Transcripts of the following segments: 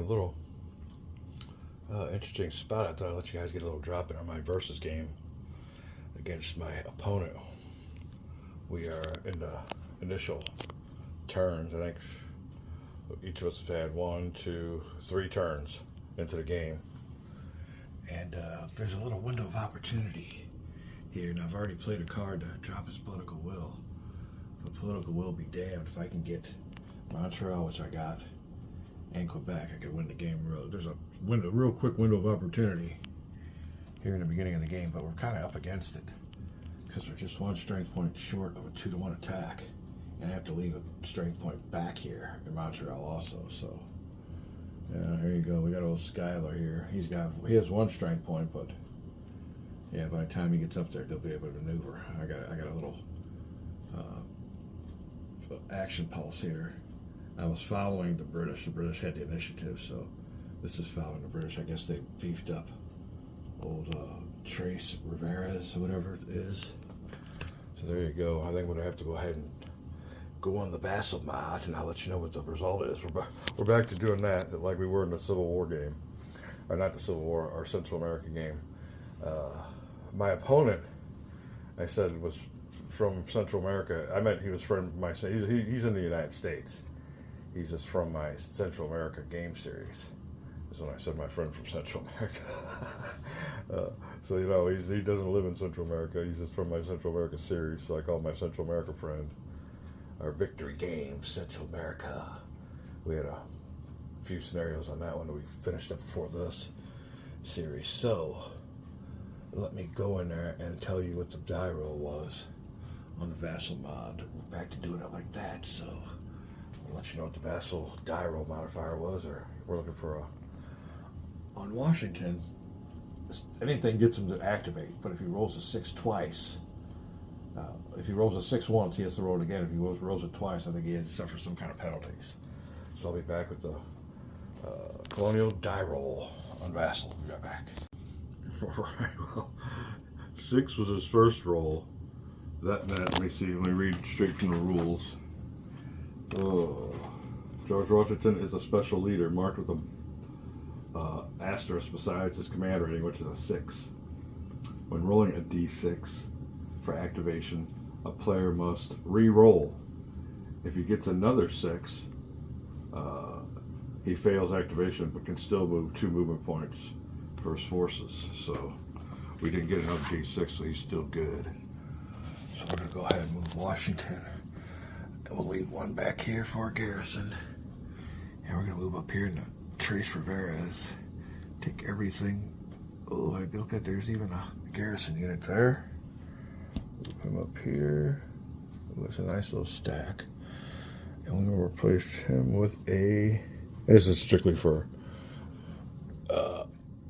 little interesting spot. I thought I'd let you guys get a little drop in on my versus game against my opponent. We are in the initial turns. I think each of us have had 1, 2, 3 turns into the game. And there's a little window of opportunity here, and I've already played a card to drop his political will. But political will be damned if I can get Montreal, which I got, and Quebec. I could win the game. There's a real quick window of opportunity here in the beginning of the game, but we're kind of up against it because we're just 1 strength point short of a 2-to-1 attack, and I have to leave a strength point back here in Montreal also. So yeah, here you go. We got old Skylar here. He has 1 strength point, but yeah, by the time he gets up there, they'll be able to maneuver. I got a little action pulse here. I was following the British. The British had the initiative, so this is following the British. I guess they beefed up old Trace Rivera's or whatever it is. So there you go. I think I'm going to have to go ahead and go on the Vassal mod, and I'll let you know what the result is. We're back to doing that like we were in the Civil War game. Or not the Civil War, our Central America game. My opponent, I said, was from Central America. I meant he was from my... He's in the United States. He's just from my Central America game series. That's when I said my friend from Central America. So, you know, he doesn't live in Central America. He's just from my Central America series. So I call him my Central America friend. Our victory game, Central America. We had a few scenarios on that one that we finished up before this series. So let me go in there and tell you what the die roll was on the Vassal mod. We're back to doing it like that, so I'll let you know what the Vassal die roll modifier was, or we're looking for on Washington, anything gets him to activate, but if he rolls a 6 twice, if he rolls a 6 once, he has to roll it again. If he rolls it twice, I think he has to suffer some kind of penalties. So I'll be back with the Colonial die roll on Vassal. We'll be right back. Alright, well, 6 was his first roll. That meant, let me read straight from the rules. Oh, George Washington is a special leader marked with a asterisk besides his command rating, which is a 6. When rolling a d6 for activation, a player must re-roll. If he gets another 6, he fails activation but can still move 2 movement points for his forces. So we didn't get another d6, so he's still good. So we're going to go ahead and move Washington, and we'll leave 1 back here for our garrison, and we're going to move up here in the Trace Rivera's, take everything. Oh, look at, there's even a garrison unit there. Move him up here. It's a nice little stack, and we're going to replace him with a, this is strictly for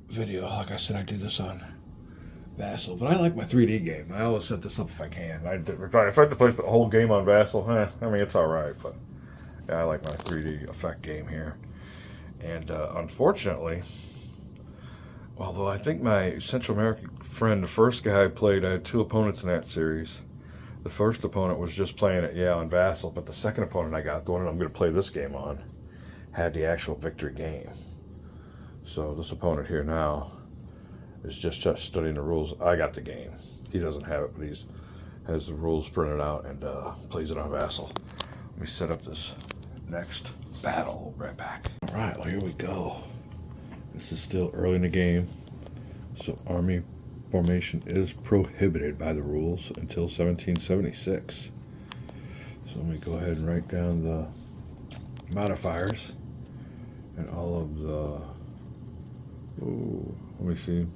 video. Like I said, I do this on Vassal, but I like my 3D game. I always set this up if I can. If I have to play the whole game on Vassal, I mean, it's alright, but yeah, I like my 3D effect game here. And unfortunately, although I think my Central American friend, the first guy I played, I had 2 opponents in that series. The first opponent was just playing it, yeah, on Vassal, but the second opponent I got, the one that I'm going to play this game on, had the actual victory game. So this opponent here now is just studying the rules. I got the game. He doesn't have it, but he's has the rules printed out and plays it on Vassal. Let me set up this next battle. Right back. All right, well, here we go. This is still early in the game, so army formation is prohibited by the rules until 1776. So let me go ahead and write down the modifiers and all of the, let me see,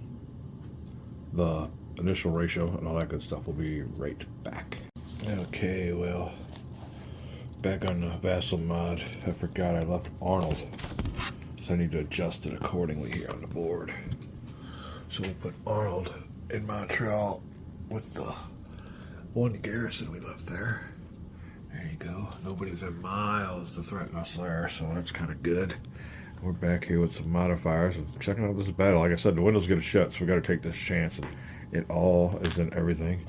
the initial ratio and all that good stuff will be right back. Okay, well, back on the Vassal mod, I forgot I left Arnold, so I need to adjust it accordingly here on the board. So we'll put Arnold in Montreal with the 1 garrison we left there. There you go. Nobody's at miles to threaten us there, so that's kind of good. We're back here with some modifiers and checking out this battle. Like I said, the window's going to shut, so we got to take this chance. And it all is in everything.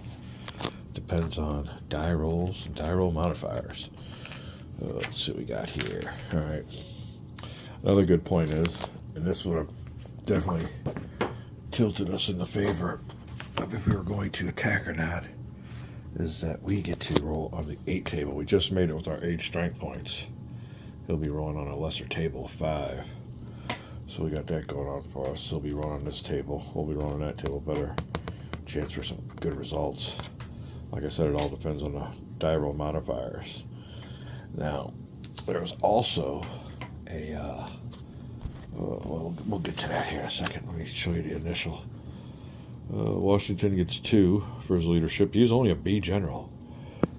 Depends on die rolls and die roll modifiers. Let's see what we got here. All right. Another good point is, and this would have definitely tilted us in the favor of if we were going to attack or not, is that we get to roll on the 8 table. We just made it with our 8 strength points. He'll be rolling on a lesser table of 5. So we got that going on for us. He'll be rolling on this table. We'll be rolling on that table. Better chance for some good results. Like I said, it all depends on the die roll modifiers. Now, there's also a, we'll get to that here in a second. Let me show you the initial. Washington gets 2 for his leadership. He's only a B general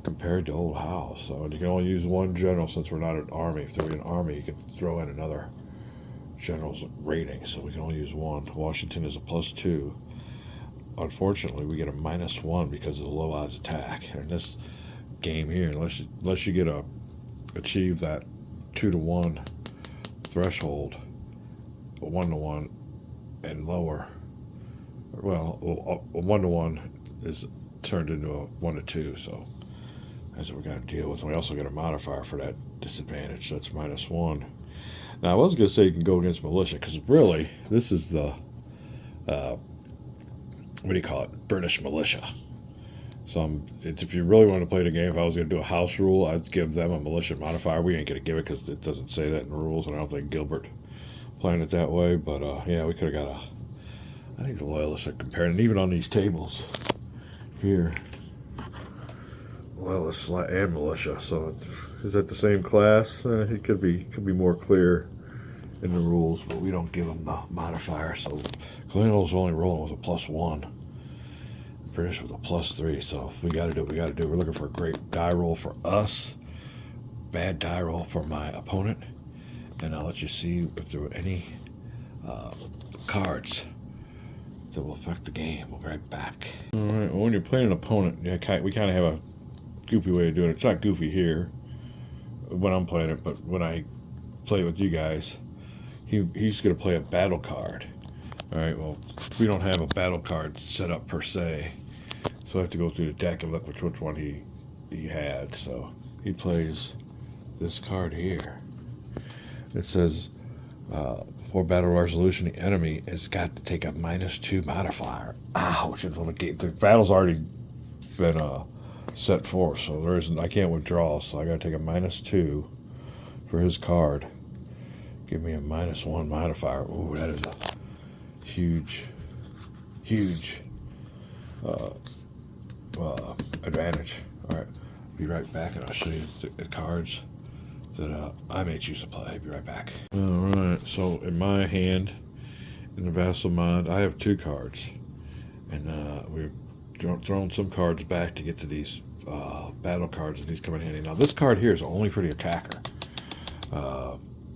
compared to Old Howe. So you can only use 1 general since we're not an army. If there were an army, you could throw in another general's rating. So we can only use 1. Washington is a +2. Unfortunately, we get a -1 because of the low odds attack. And in this game here, unless you get achieve that 2-to-1 threshold, 1-to-1 and lower. Well, a 1-to-1 is turned into a 1-to-2, so that's what we got to deal with. And we also get a modifier for that disadvantage, so it's -1. Now, I was going to say you can go against militia, because really, this is the, what do you call it, British militia. So if you really want to play the game, if I was going to do a house rule, I'd give them a militia modifier. We ain't going to give it because it doesn't say that in the rules, and I don't think Gilbert planned it that way. But yeah, we could have got I think the loyalists are comparing, and even on these tables here, loyalists and militia. So is that the same class? It could be more clear in the rules, but we don't give them the modifier. So Colonial's only rolling with a +1. British with a +3, so if we got to do what we got to do. We're looking for a great die roll for us, bad die roll for my opponent, and I'll let you see if there were any cards that will affect the game. We'll be right back. All right, well, when you're playing an opponent, yeah, we kind of have a goofy way of doing it. It's not goofy here when I'm playing it, but when I play with you guys, he's going to play a battle card. All right, well, we don't have a battle card set up per se, so I have to go through the deck and look which one he had. So he plays this card here. It says, for battle resolution, the enemy has got to take a -2 modifier. Ouch! The battle's already been set forth, so I can't withdraw. So I got to take a -2 for his card. Give me a -1 modifier. Ooh, that is a huge advantage. All right, be right back, and I'll show you the cards that I may choose to play. Be right back. All right, so in my hand, in the Vassal Mod, I have 2 cards, and we've thrown some cards back to get to these battle cards, and these come in handy. Now, this card here is only for the attacker.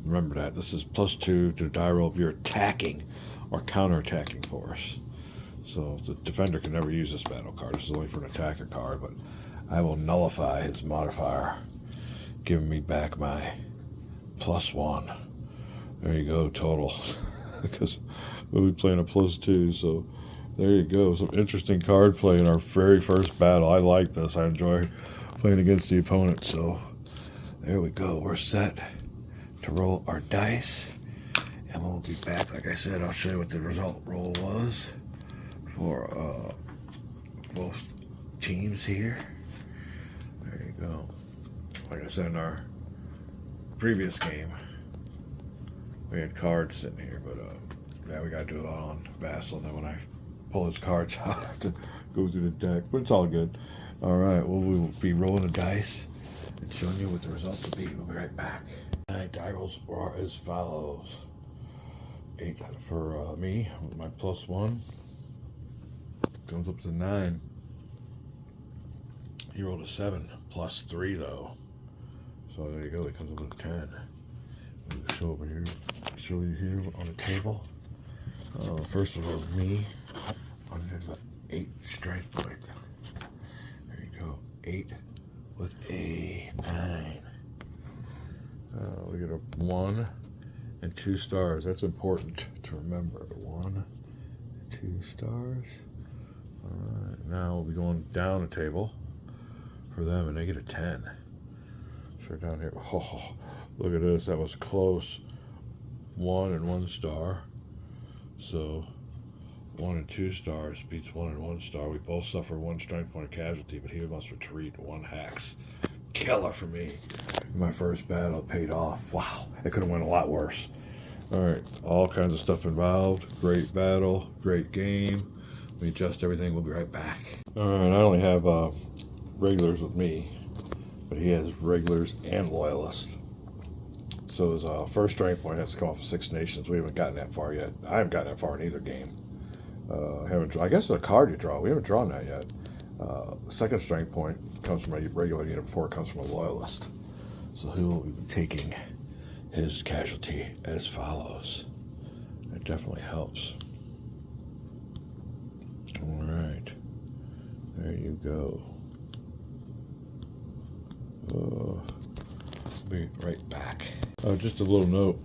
Remember that. This is +2 to die roll if you're attacking or counter-attacking force. So the defender can never use this battle card. This is only for an attacker card, but I will nullify his modifier, giving me back my +1. There you go, total. Because we'll be playing a +2, so there you go. Some interesting card play in our very first battle. I like this. I enjoy playing against the opponent. So there we go. We're set to roll our dice. And we'll be back. Like I said, I'll show you what the result roll was for both teams here. There you go. Like I said in our previous game, we had cards sitting here, but yeah, we got to do it all on Vassal. And then when I pull his cards out, I have to go through the deck, but it's all good. All right, well, we will be rolling the dice and showing you what the results will be. We'll be right back. My die rolls are as follows. 8 for me with my +1. Comes up to 9. He rolled a 7, +3 though. So there you go, it comes up to 10. Show you here on the table. First one was me. There's an 8 strength point. There you go, 8 with a 9. We get a 1 and 2 stars. That's important to remember. 1 and 2 stars. All right, now we'll be going down the table for them, and they get a 10. So down here. Oh, look at this. That was close. 1 and 1 star. So 1 and 2 stars beats 1 and 1 star. We both suffer 1 strength point of casualty, but he must retreat 1 hex. Killer for me. My first battle paid off. Wow, it could have went a lot worse. All right, all kinds of stuff involved. Great battle, great game. We adjust everything. We'll be right back. All right, I only have regulars with me, but he has regulars and loyalists. So his first strength point has to come off of 6 nations. We haven't gotten that far yet. I haven't gotten that far in either game. I guess it's a card you draw. We haven't drawn that yet. Second strength point comes from a regular unit before it comes from a loyalist. So he will be taking his casualty as follows. It definitely helps. All right, there you go. Be right back. Just a little note.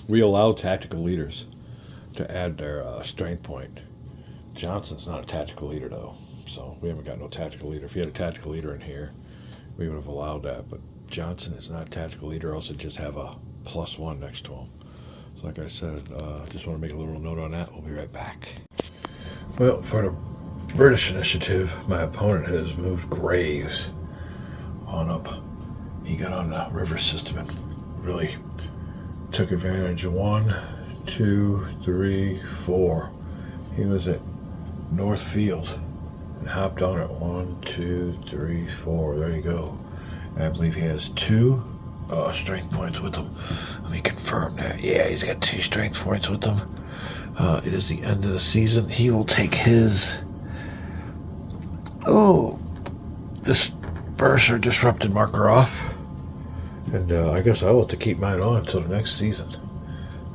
We allow tactical leaders to add their strength point. Johnson's not a tactical leader though, so we haven't got no tactical leader. If he had a tactical leader in here, we would have allowed that, but Johnson is not a tactical leader, else it'd just have a +1 next to him. So like I said, just want to make a little note on that. We'll be right back. Well, for the British initiative, my opponent has moved Graves on up. He got on the river system and really took advantage of 1, 2, 3, 4. He was at Northfield and hopped on it. 1, 2, 3, 4. There you go. And I believe he has 2 strength points with him. Let me confirm that. Yeah, he's got 2 strength points with him. It is the end of the season. He will take his disperse or disrupted marker off. And I guess I will have to keep mine on until the next season.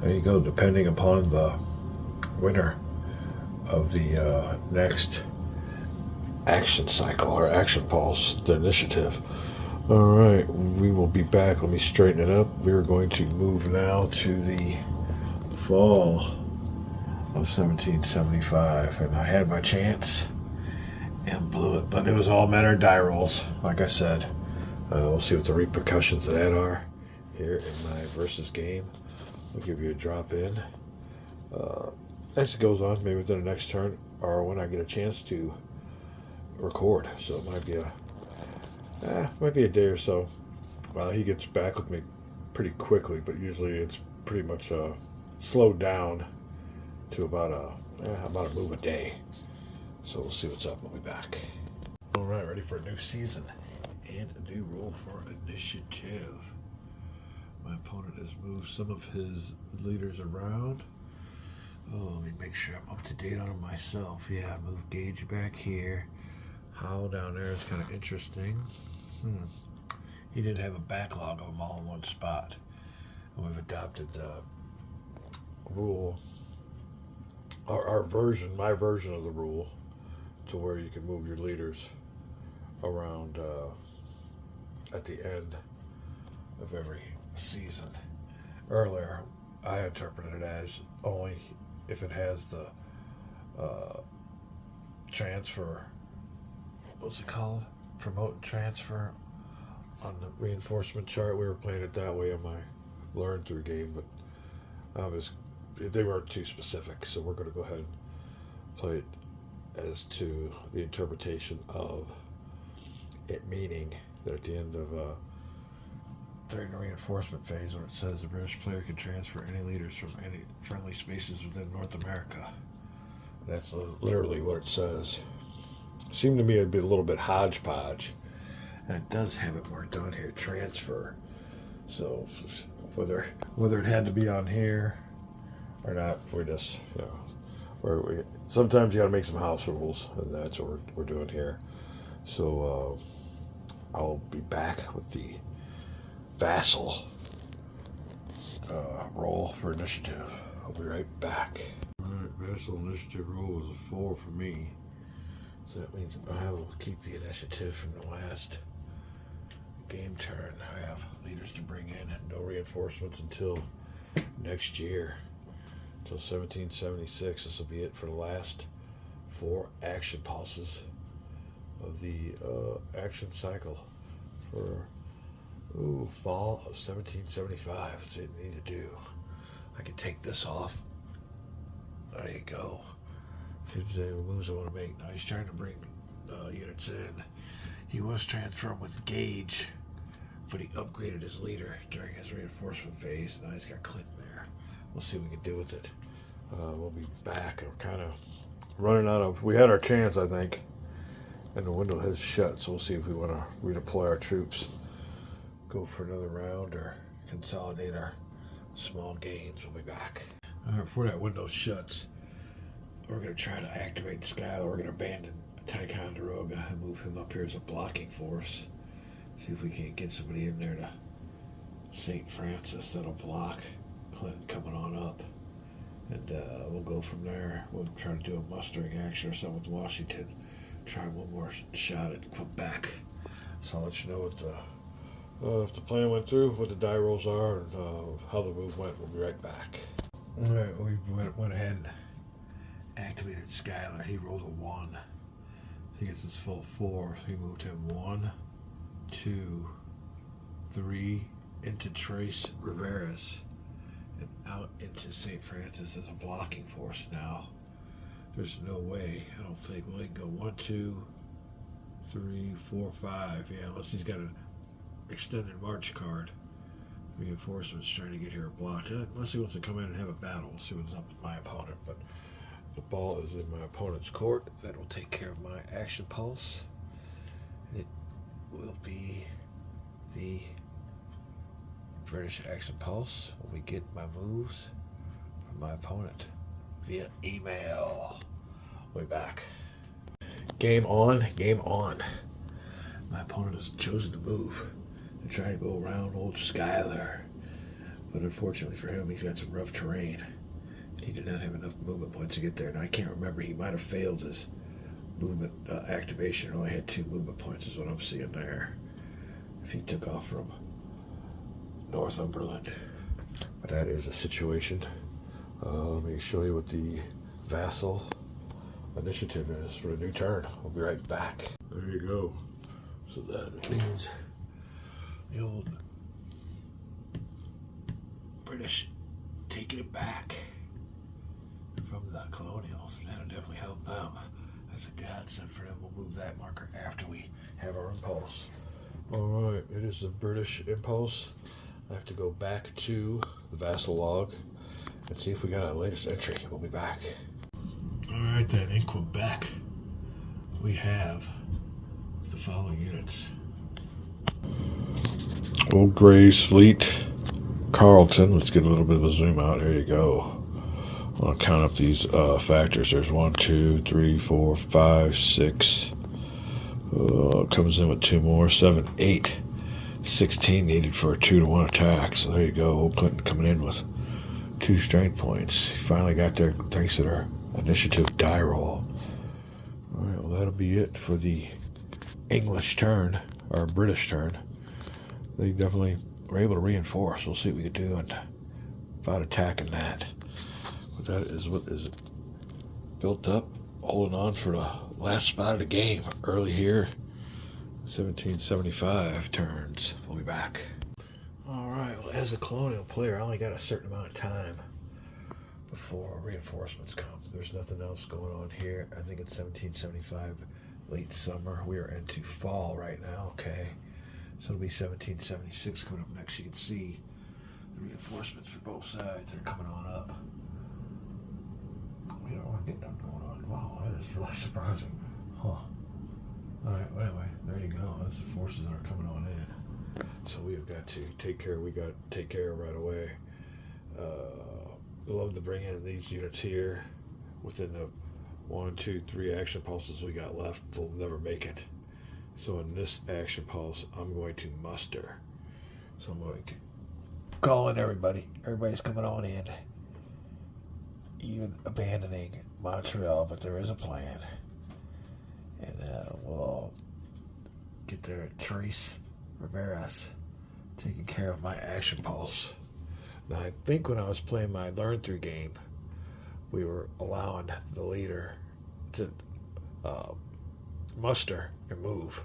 There you go, depending upon the winner of the next action cycle or action pulse, the initiative. All right, we will be back. Let me straighten it up. We're going to move now to the fall of 1775, and I had my chance and blew it, but it was all men or die rolls, like I said. We'll see what the repercussions of that are here in my versus game. I'll give you a drop in as it goes on, maybe within the next turn or when I get a chance to record. So it might be a day or so. He gets back with me pretty quickly, but usually it's pretty much slowed down to about a move a day. So we'll see what's up. We'll be back. All right, ready for a new season and a new role for initiative. My opponent has moved some of his leaders around. Let me make sure I'm up to date on them myself. Yeah, I moved Gage back here. Howe down there is kind of interesting. He did have a backlog of them all in one spot. And we've adopted the rule, our version, my version of the rule, to where you can move your leaders around at the end of every season. Earlier, I interpreted it as only if it has the transfer, what's it called? Promote and transfer on the reinforcement chart. We were playing it that way on my learn through game, but they weren't too specific, so we're going to go ahead and play it as to the interpretation of it, meaning that at the end of during the reinforcement phase, when it says the British player can transfer any leaders from any friendly spaces within North America. That's literally what it says. It seemed to me it'd be a little bit hodgepodge, and it does have it marked on here, transfer. So whether it had to be on here or not, we just, sometimes you got to make some house rules, and that's what we're doing here. So I'll be back with the vassal roll for initiative. I'll be right back. Alright, vassal initiative roll was a 4 for me. So that means I will keep the initiative from the last game turn. I have leaders to bring in, no reinforcements until next year, until 1776. This will be it for the last 4 action pulses of the action cycle for fall of 1775. That's what you need to do. I can take this off. There you go. See if there's any moves I want to make. Now he's trying to bring units in. He was transferring with Gage, but he upgraded his leader during his reinforcement phase. Now he's got Clinton there. We'll see what we can do with it. We'll be back. I'm kind of running out of... We had our chance, I think, and the window has shut, so we'll see if we want to redeploy our troops, go for another round, or consolidate our small gains. We'll be back. All right, before that window shuts, we're going to try to activate Skylar. We're going to abandon Ticonderoga and move him up here as a blocking force. See if we can't get somebody in there to St. Francis that'll block Clinton coming on up. And we'll go from there. We'll try to do a mustering action or something with Washington. Try one more shot at Quebec. So I'll let you know what if the plan went through, what the die rolls are, and how the move went. We'll be right back. All right, we went ahead and activated Skylar. He rolled a 1. He gets his full 4. He moved him 1, 2, 3 into Trace Riveras and out into St. Francis as a blocking force now. There's no way, I don't think. Well, he can go 1, 2, 3, 4, 5. Yeah, unless he's got an extended march card. Reinforcements trying to get here blocked. Unless he wants to come in and have a battle. We'll see what's up with my opponent. But the ball is in my opponent's court. That will take care of my action pulse. It will be the British action pulse when we get my moves from my opponent via email. Way back. Game on, game on. My opponent has chosen to move and try to go around old Skylar. But unfortunately for him, he's got some rough terrain. He did not have enough movement points to get there. And I can't remember, he might have failed his movement activation. He only had 2 movement points is what I'm seeing there. If he took off from Northumberland. But that is the situation. Let me show you what the vassal initiative is for a new turn. We'll be right back. There you go. So that means the old British taking it back from the colonials. That'll definitely help them. That's a godsend for them. We'll move that marker after we have our impulse. Alright, it is the British impulse. I have to go back to the vassal log and see if we got our latest entry. We'll be back. Alright then, in Quebec, we have the following units. Old Gray's Fleet, Carleton. Let's get a little bit of a zoom out. Here you go. I'll count up these factors. There's 1, 2, 3, 4, 5, 6. Comes in with 2 more. 7, 8. 16 needed for a 2-to-1 attack. So there you go. Old Clinton coming in with 2 strength points. He finally got there thanks to their initiative die roll. Alright, well that'll be it for the English turn, or British turn. They definitely were able to reinforce. We'll see what we can do and about attacking that. But that is what is built up, holding on for the last spot of the game. Early here, 1775 turns. We'll be back. Alright, well as a colonial player, I only got a certain amount of time before reinforcements come. There's nothing else going on here. I think it's 1775 late summer. We are into fall right now, okay? So it'll be 1776 coming up next. You can see the reinforcements for both sides are coming on up. We don't want to get them going on. Wow, that is really surprising. Huh. Alright, well anyway, there you go. That's the forces that are coming on in. So we have got to take care, we got to take care of right away. Love to bring in these units here within the 1, 2, 3 action pulses we got left. They'll never make it. So in this action pulse, I'm going to muster. So I'm going to call in everybody. Everybody's coming on in. Even abandoning Montreal, but there is a plan. And we'll all get there at Trace Riveras, taking care of my action pulse. Now I think when I was playing my learn through game, we were allowing the leader to muster and move.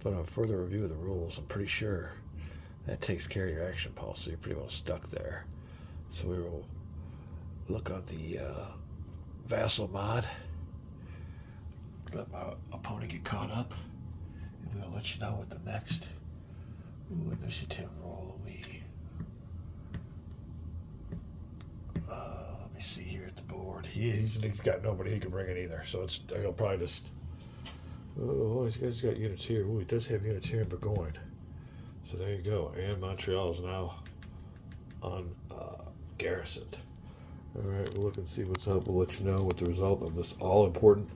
But on further review of the rules, I'm pretty sure that takes care of your action pulse, so you're pretty well stuck there. So we will look on the Vassal mod. Let my opponent get caught up, and we'll let you know what the next initiative roll will be. Let me see here at the board. He's got nobody he can bring in either, so he'll probably just. Oh, he's got units here. Ooh, he does have units here in Burgoyne. So there you go. And Montreal is now on garrisoned. All right, we'll look and see what's up. We'll let you know what the result of this all-important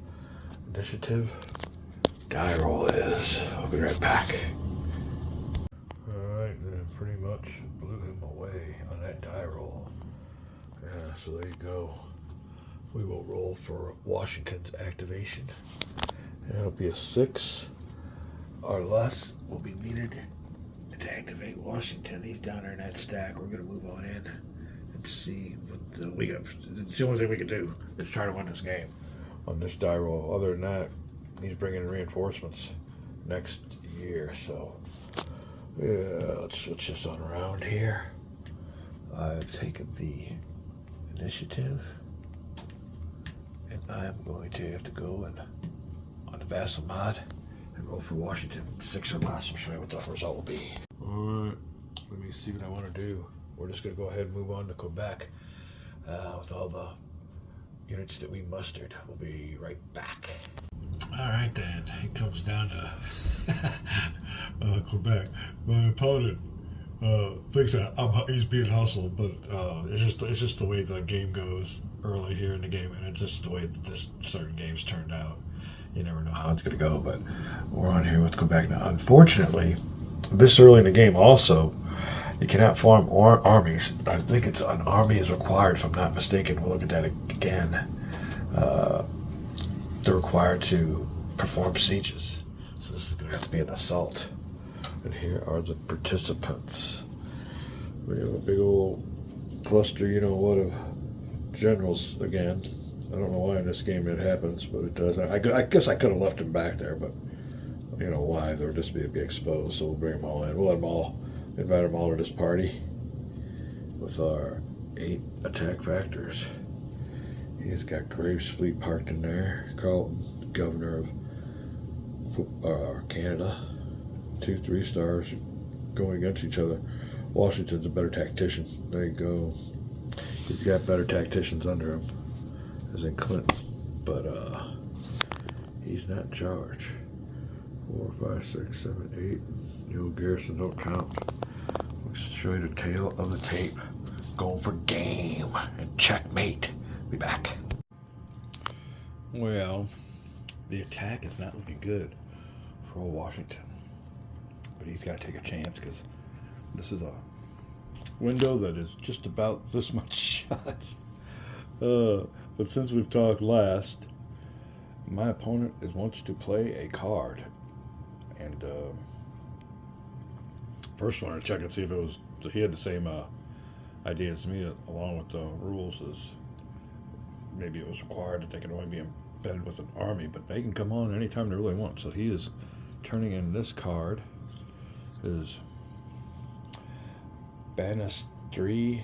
initiative die roll is. I'll be right back. All right, then pretty much blew him away on that die roll. Yeah, so there you go. We will roll for Washington's activation. It'll be a 6 or less will be needed to activate Washington. He's down there in that stack. We're going to move on in and see what we got. It's the only thing we can do is try to win this game on this die roll. Other than that, he's bringing in reinforcements next year. So, yeah, let's switch this on around here. I've taken the initiative, and I'm going to have to go and on the Vassal mod and roll for Washington 6 or less. I'll show you what the result will be. Alright, let me see what I want to do. We're just going to go ahead and move on to Quebec with all the units that we mustered. We'll be right back. Alright then, it comes down to Quebec. My opponent thinks that he's being hustled, but it's just the way the game goes early here in the game, and it's just the way that this certain games turned out. You never know how it's going to go, but we're on here with Quebec now. Unfortunately, this early in the game also, you cannot form armies. I think it's an army is required, if I'm not mistaken. We'll look at that again. They're required to perform sieges. So this is going to have to be an assault. And here are the participants. We have a big old cluster, you know what, of generals again. I don't know why in this game it happens, but it does. I guess I could have left them back there, but you know why? They're just be exposed, so we'll bring them all in. We'll let them all, invite them all to this party with our 8 attack factors. He's got Graves Fleet parked in there. Carleton, governor of Canada. 2 3-stars going against each other. Washington's a better tactician. There you go. He's got better tacticians under him, as in Clinton, but he's not in charge. 4, 5, 6, 7, 8. The old garrison don't count. We'll show you the tail of the tape. Going for game and checkmate. Be back. Well, the attack is not looking good for Washington, but he's got to take a chance because this is a window that is just about this much shot. But since we've talked last, my opponent wants to play a card, and first wanted to check and see if he had the same idea as me, along with the rules as maybe it was required that they can only be embedded with an army, but they can come on anytime they really want. So he is turning in this card, is Banastri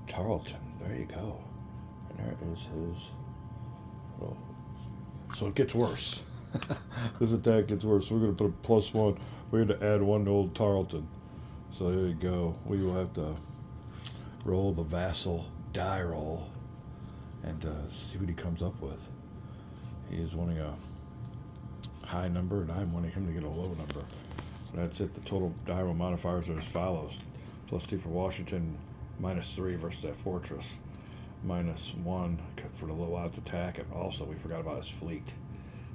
Tarleton. There you go. And there is his. Well, so it gets worse. This attack gets worse. We're going to put a +1. We're going to add 1 to old Tarleton. So there you go. We will have to roll the Vassal die roll and see what he comes up with. He is wanting a high number, and I'm wanting him to get a low number. That's it. The total die roll modifiers are as follows: +2 for Washington, -3 versus that fortress, -1 for the low odds attack, and also we forgot about his fleet.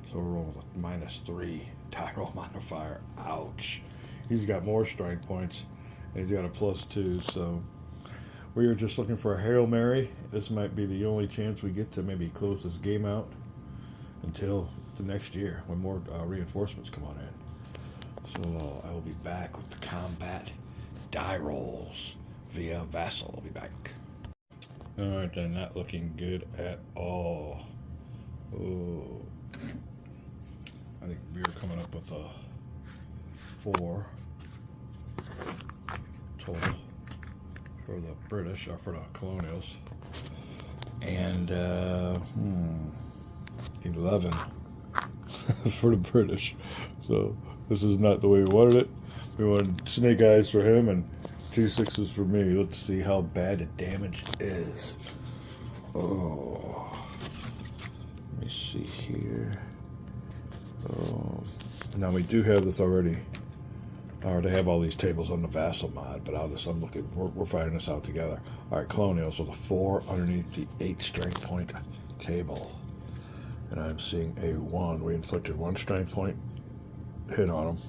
So we're rolling with a -3 die roll modifier. Ouch. He's got more strength points, and he's got a +2, so we are just looking for a Hail Mary. This might be the only chance we get to maybe close this game out until the next year when more reinforcements come on in. So I will be back with the combat die rolls via Vassal. I'll be back. Alright then, not looking good at all. Oh, I think we are coming up with a 4 total for the British, or for the Colonials. And 11 for the British. So this is not the way we wanted it. We wanted snake eyes for him and 2 6s for me. Let's see how bad the damage is. Oh, let me see here. Oh, now we do have this already. I already have all these tables on the Vassal mod, but I'm looking. We're finding this out together. All right, Colonials with a 4 underneath the 8 strength point table, and I'm seeing a 1. We inflicted 1 strength point hit on him,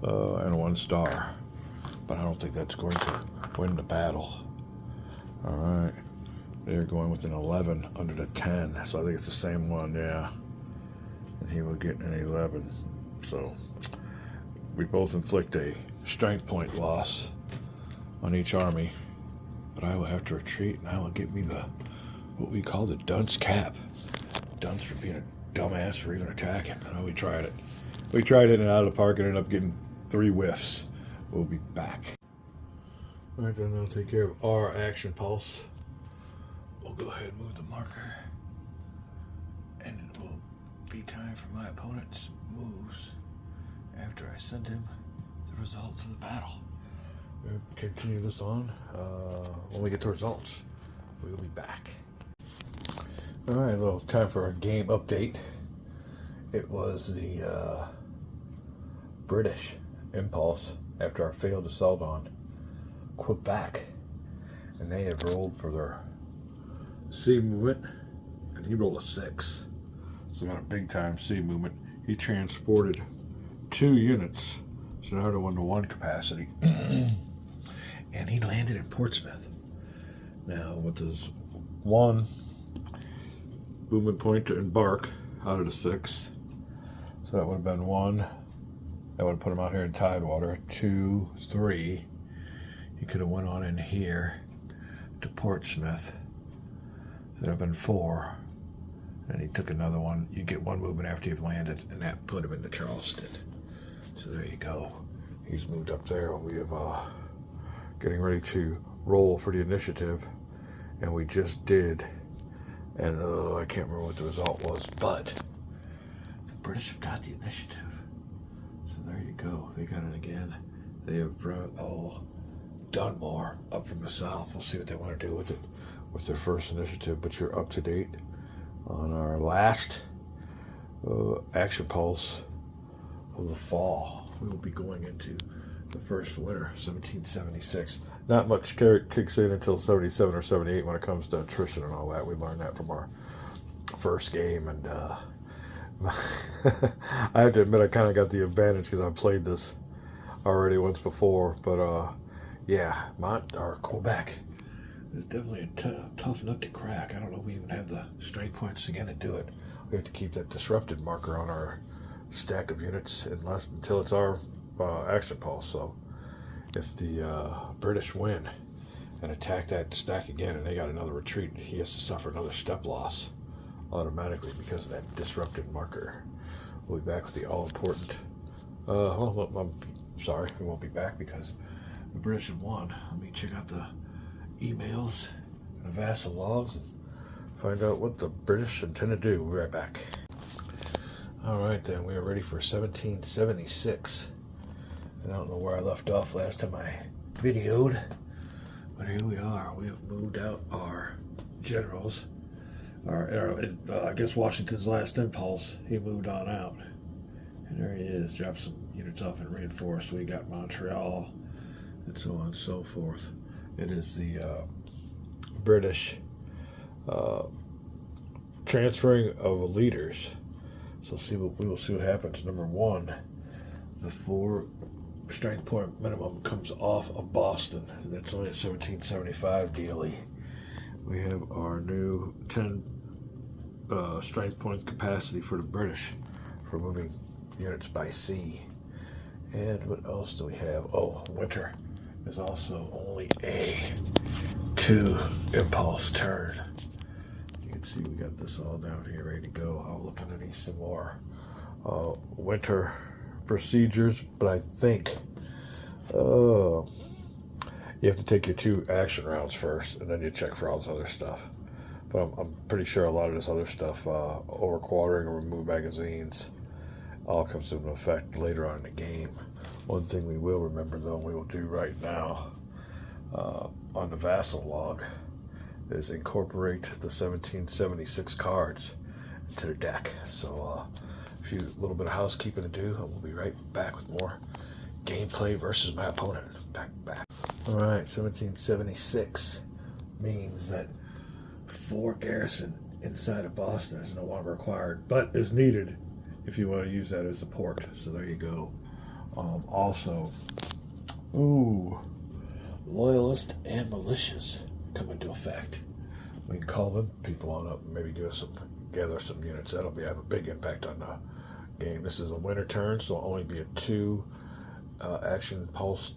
and a 1 star, but I don't think that's going to win the battle. All right, they're going with an 11 under the 10, so I think it's the same one, yeah. And he will get an 11. So we both inflict a strength point loss on each army, but I will have to retreat, and I will get me the what we call the dunce cap. Dunce for being a dumbass for even attacking. Oh, we tried it. We tried it and out of the park and ended up getting 3 whiffs. We'll be back. All right, then that'll take care of our action pulse. We'll go ahead and move the marker, and it will be time for my opponent's moves after I send him the results of the battle. We'll continue this on when we get the results. We will be back. All right, a little time for a game update. It was the British impulse after our failed assault on Quebec, and they had rolled for their sea movement, and he rolled a 6. So got a big time sea movement. He transported 2 units, so now they're 1-to-1 capacity, and he landed in Portsmouth. Now with his 1 movement point to embark out of the 6, so that would have been 1. That would have put him out here in Tidewater. 2, 3. He could have went on in here to Portsmouth. So that would have been 4. And he took another one. You get 1 movement after you've landed, and that put him into Charleston. So there you go. He's moved up there. We have getting ready to roll for the initiative, and we just did. And I can't remember what the result was, but the British have got the initiative. So there you go. They got it again. They have brought Dunmore up from the south. We'll see what they want to do with it with their first initiative. But you're up to date on our last action pulse of the fall. We will be going into the first winter, 1776. Not much kicks in until 77 or 78 when it comes to attrition and all that. We learned that from our first game, and I have to admit I kind of got the advantage because I played this already once before. But yeah, Quebec is definitely a tough nut to crack. I don't know if we even have the strength points again to do it. We have to keep that disrupted marker on our stack of units until it's our action pulse. So if the British win and attack that stack again and they got another retreat, he has to suffer another step loss automatically because of that disrupted marker. We'll be back with the all-important I'm sorry, we won't be back because the British have won. Let me check out the emails and the Vassal logs and find out what the British intend to do. We'll be right back. All right, then, we are ready for 1776. And I don't know where I left off last time I videoed, but here we are. We have moved out our generals. I guess Washington's last impulse, he moved on out. And there he is, dropped some units off and reinforced. We got Montreal and so on and so forth. It is the British transferring of leaders. So we will see what happens. Number 1, the 4 strength point minimum comes off of Boston. That's only a 1775 dealie. We have our new 10 strength point capacity for the British for moving units by sea. And what else do we have? Oh, winter is also only a 2 impulse turn. You can see we got this all down here ready to go. I'll look underneath some more winter procedures, but I think You have to take your 2 action rounds first, and then you check for all this other stuff. But I'm pretty sure a lot of this other stuff, overquartering or remove magazines, all comes into effect later on in the game. One thing we will remember, though, we will do right now on the Vassal log is incorporate the 1776 cards into the deck. So a little bit of housekeeping to do, and we'll be right back with more gameplay versus my opponent. Back. All right, 1776 means that 4 garrison inside of Boston is no longer required, but is needed if you want to use that as support. So there you go. Also, loyalist and militias come into effect. We can call them people on up and maybe gather some units. That'll have a big impact on the game. This is a winter turn, so it'll only be a 2 action pulse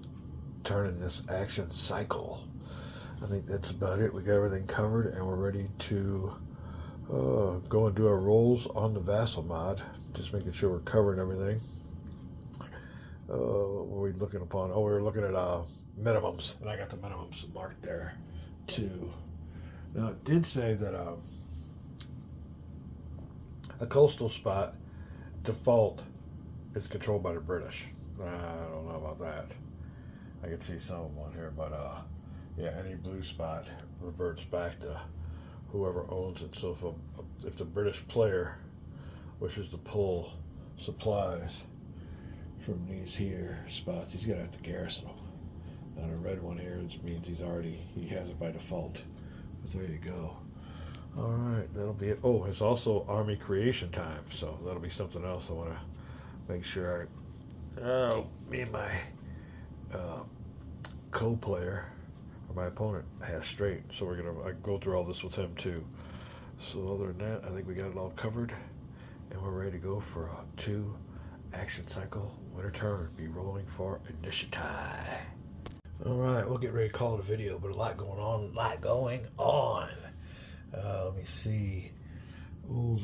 turn in this action cycle. I think that's about it. We got everything covered, and we're ready to go and do our rolls on the Vassal mod. Just making sure we're covering everything. What were we looking upon? Oh, we were looking at minimums, and I got the minimums marked there too. Now, it did say that a coastal spot default is controlled by the British. I don't know about that. I can see some of them on here, but yeah, any blue spot reverts back to whoever owns it. So if the British player wishes to pull supplies from these here spots, he's gonna have to garrison them. And a red one here means he has it by default. But there you go. All right, that'll be it. Oh, it's also army creation time, so that'll be something else I want to make sure me and my co-player or my opponent has straight. So I go through all this with him too. So other than that, I think we got it all covered, and we're ready to go for a 2 action cycle winter turn. Be rolling for initiative. All right, we'll get ready to call it a video, but a lot going on. Let me see. Old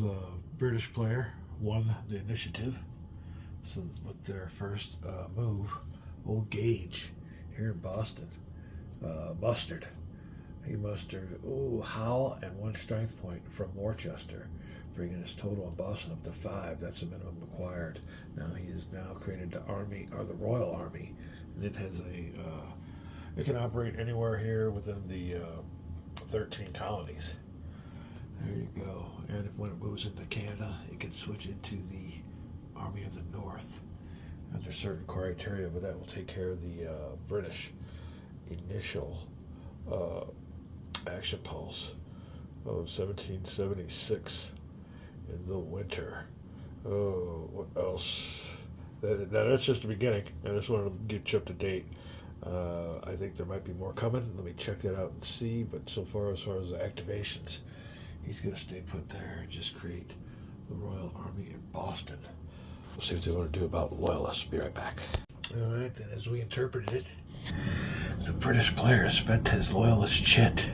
British player won the initiative. So with their first move, old Gage here in Boston mustered. He mustered Howell and 1 strength point from Worcester, bringing his total in Boston up to 5. That's the minimum required. Now he has now created the Army, or the Royal Army, and it has it can operate anywhere here within the 13 colonies. There you go. And when it moves into Canada, it can switch into the Army of the North under certain criteria, but that will take care of the British initial action pulse of 1776 in the winter. Oh, what else? That's just the beginning. I just wanted to get you up to date. I think there might be more coming. Let me check that out and see. But so far, as the activations, he's going to stay put there and just create the Royal Army in Boston. We'll see what they want to do about loyalists. Be right back. All right, then, as we interpreted it, the British player spent his loyalist chit.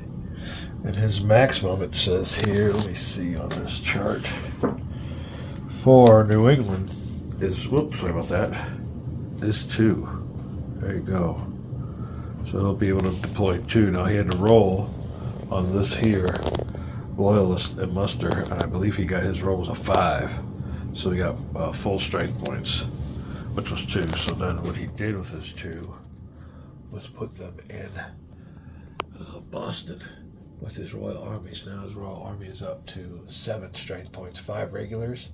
And his maximum, it says here, let me see on this chart, for New England is, whoops, sorry about that, is 2. There you go. So he'll be able to deploy 2. Now he had to roll on this here, loyalist and muster, and I believe he got his roll was a 5. So he got full strength points, which was 2. So then what he did with his 2 was put them in Boston with his Royal Armies. Now his Royal Army is up to 7 strength points, 5 regulars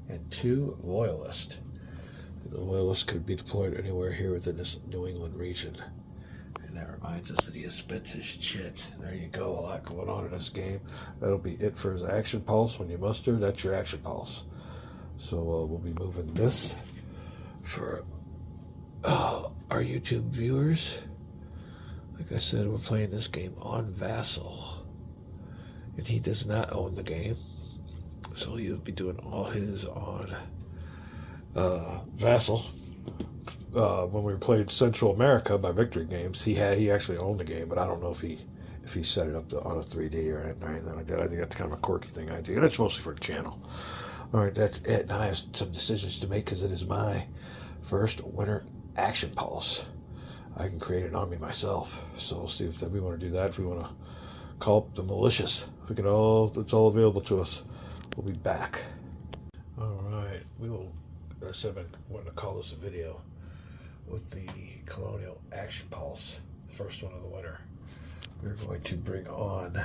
and 2 loyalists. The loyalists could be deployed anywhere here within this New England region. And that reminds us that he has spent his chit. There you go, a lot going on in this game. That'll be it for his action pulse. When you muster, that's your action pulse. So we'll be moving this for our YouTube viewers. Like I said, we're playing this game on Vassal, and he does not own the game, so he'll be doing all his on Vassal. When we played Central America by Victory Games, he actually owned the game, but I don't know if he set it up on a 3D or anything like that. I think that's kind of a quirky thing I do, and it's mostly for the channel. All right, that's it. Now I have some decisions to make because it is my first winter action pulse. I can create an army myself. So we'll see if we want to do that. If we want to call up the militias, we can it's all available to us. We'll be back. All right, we will. I said I wanted to call this a video with the Colonial Action Pulse, the first one of the winter. We're going to bring on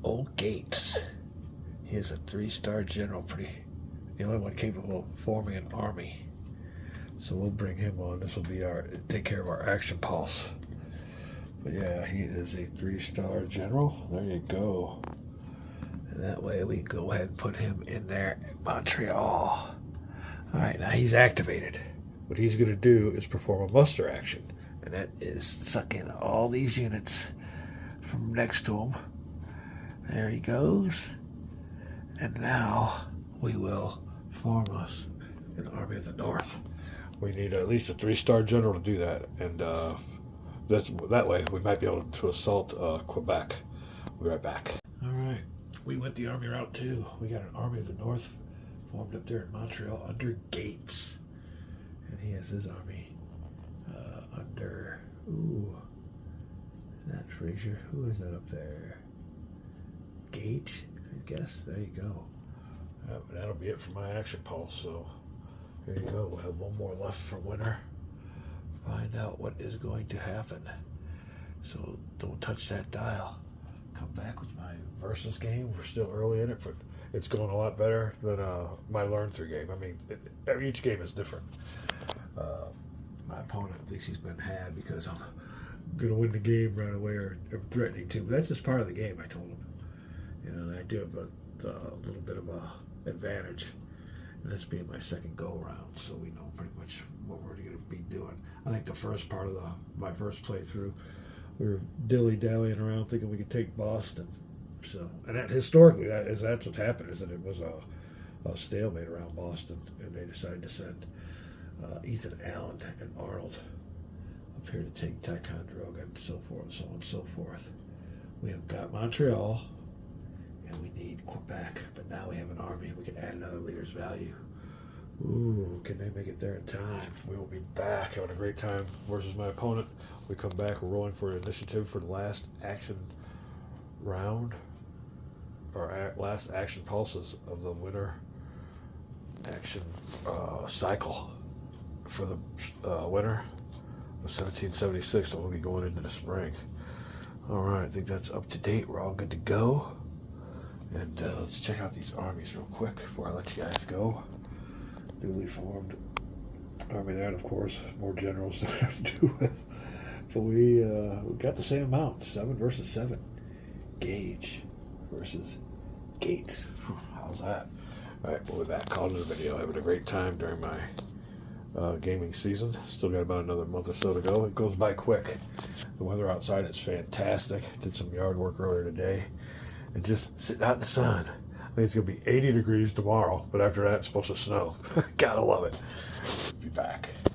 Old Gates. He is a 3-star general, the only one capable of forming an army. So we'll bring him on. This will be take care of our Action Pulse. But yeah, he is a 3-star general. There you go. And that way we can go ahead and put him in there at Montreal. All right, now he's activated. What he's going to do is perform a muster action, and that is suck in all these units from next to him. There he goes. And now we will form us an Army of the North. We need at least a 3-star general to do that, and that way we might be able to assault Quebec. We'll be right back. All right, we went the army route too. We got an Army of the North formed up there in Montreal under Gates, and he has his army under. Ooh, not Fraser. Who is that up there? Gage, I guess. There you go. That'll be it for my Action Pulse. So here you go. We'll have one more left for winter. Find out what is going to happen. So don't touch that dial. Come back with my versus game. We're still early in it, but it's going a lot better than my learn through game. I mean, each game is different. My opponent thinks he's been had because I'm going to win the game right away, or I'm threatening to. But that's just part of the game, I told him. And I do have a little bit of a advantage. And this being my second go-around, so we know pretty much what we're going to be doing. I think the first part of my first playthrough, we were dilly-dallying around thinking we could take Boston. So, and that, historically, that's what happened, is that it was a stalemate around Boston, and they decided to send Ethan Allen and Arnold up here to take Ticonderoga and so forth, and so on and so forth. We have got Montreal, and we need Quebec, but now we have an army. We can add another leader's value. Ooh, can they make it there in time? We will be back having a great time versus my opponent. We come back, we're rolling for initiative for the last action round, or last action pulses of the winter action cycle for the winter of 1776. So we'll be going into the spring. All right, I think that's up to date. We're all good to go. And let's check out these armies real quick before I let you guys go. Newly formed army there, and of course, more generals to have to do with. But we got the same amount, 7 versus 7. Gage versus Gates. How's that? All right, well, with that, calling it a video. Having a great time during my gaming season. Still got about another month or so to go. It goes by quick. The weather outside is fantastic. Did some yard work earlier today. And just sitting out in the sun. I think it's going to be 80 degrees tomorrow, but after that, it's supposed to snow. Gotta love it. Be back.